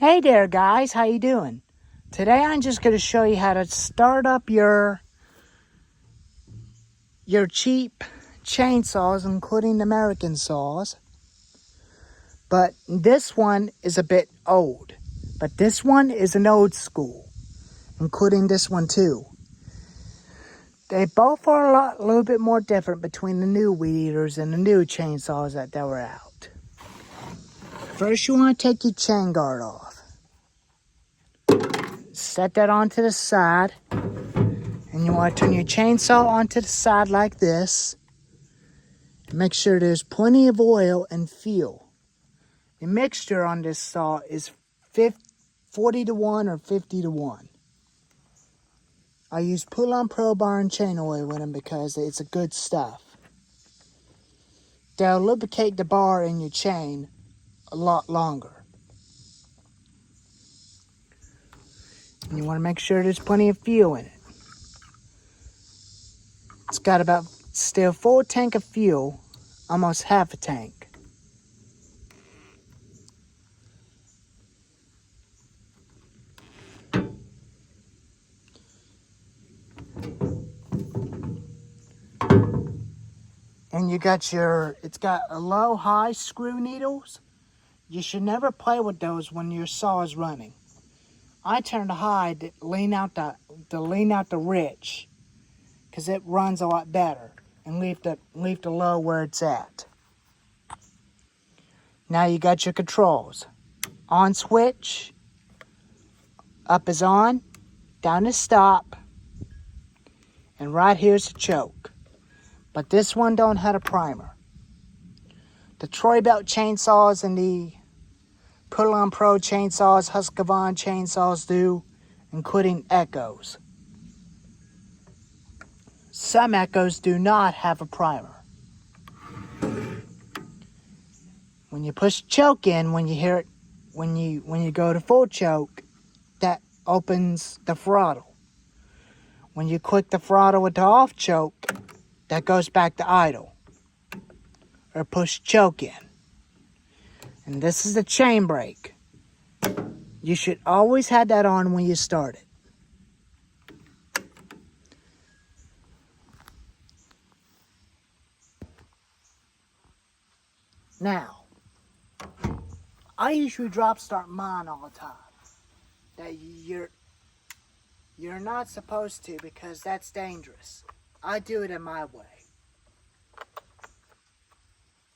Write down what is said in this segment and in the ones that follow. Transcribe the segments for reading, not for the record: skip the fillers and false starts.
Hey there guys, how you doing? Today I'm just going to show you how to start up your cheap chainsaws, including American saws. But this one is a bit old. But this one is an old school, including this one too. They both are a little bit more different between the new weed eaters and the new chainsaws that were out. First you want to take your chain guard off. Set that onto the side. And you want to turn your chainsaw onto the side like this. Make sure there's plenty of oil and fuel. The mixture on this saw is 40 to 1 or 50 to 1. I use Pull-On Pro bar and chain oil with them because it's a good stuff. They'll lubricate the bar in your chain a lot longer. And you want to make sure there's plenty of fuel in it. It's got about still full tank of fuel, almost half a tank. And you got it's got a low, high screw needles. You should never play with those when your saw is running. I turn to high to lean out the rich, because it runs a lot better, and leave the low where it's at. Now you got your controls. On switch, up is on, down is stop, and right here's the choke. But this one don't have a primer. The Troy Belt chainsaws and the Pull-On Pro chainsaws, Husqvarna chainsaws do, including Echoes. Some Echoes do not have a primer. When you push choke in, when you hear it, when you go to full choke, that opens the throttle. When you click the throttle with the off choke, that goes back to idle, or push choke in. And this is the chain brake. You should always have that on when you start it. Now, I usually drop start mine all the time. That you're not supposed to, because that's dangerous. I do it in my way.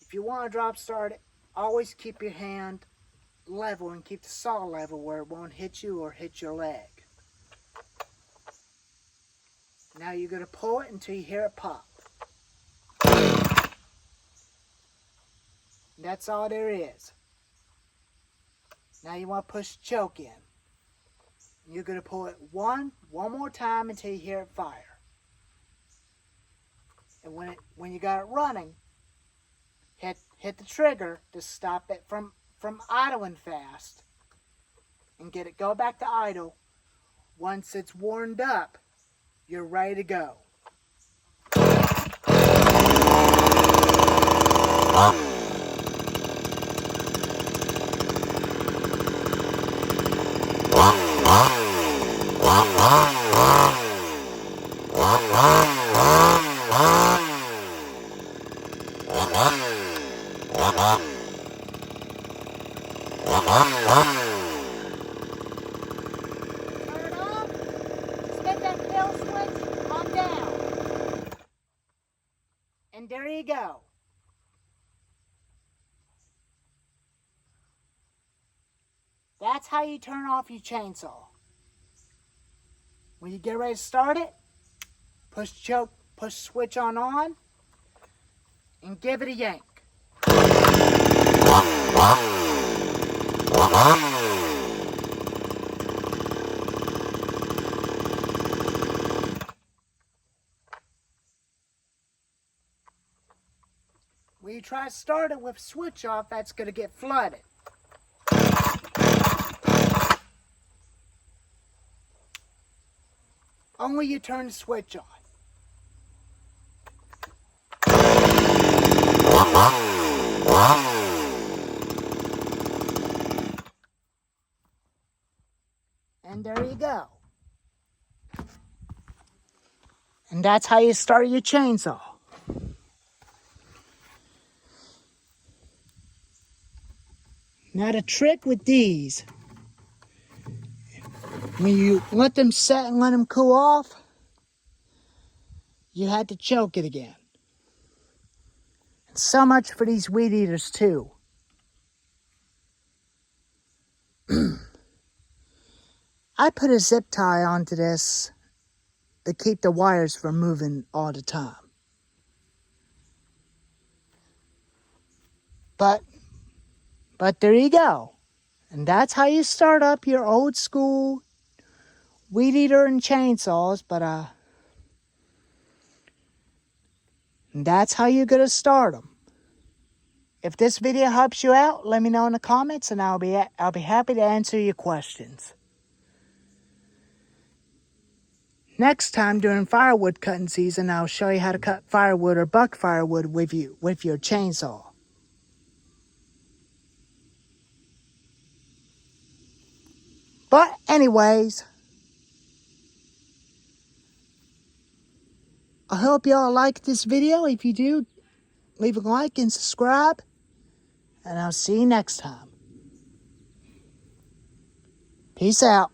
If you want to drop start it, always keep your hand level and keep the saw level where it won't hit you or hit your leg. Now you're going to pull it until you hear it pop. That's all there is. Now you want to push choke in. You're going to pull it one more time until you hear it fire. And when you got it running, hit the trigger to stop it from idling fast and get it go back to idle. Once it's warmed up, you're ready to go. Turn it off, just hit that kill switch on down. And there you go. That's how you turn off your chainsaw. When you get ready to start it, push switch on, and give it a yank. When you try to start it with switch off, that's going to get flooded. Only you turn the switch on. And there you go. And that's how you start your chainsaw. Now the trick with these, when you let them set and let them cool off, you had to choke it again. And so much for these weed eaters too. I put a zip tie onto this to keep the wires from moving all the time. But there you go. And that's how you start up your old school weed eater and chainsaws. But that's how you're going to start them. If this video helps you out, let me know in the comments and I'll be happy to answer your questions. Next time during firewood cutting season, I'll show you how to cut firewood or buck firewood with your chainsaw. But anyways, I hope y'all liked this video. If you do, leave a like and subscribe. And I'll see you next time. Peace out.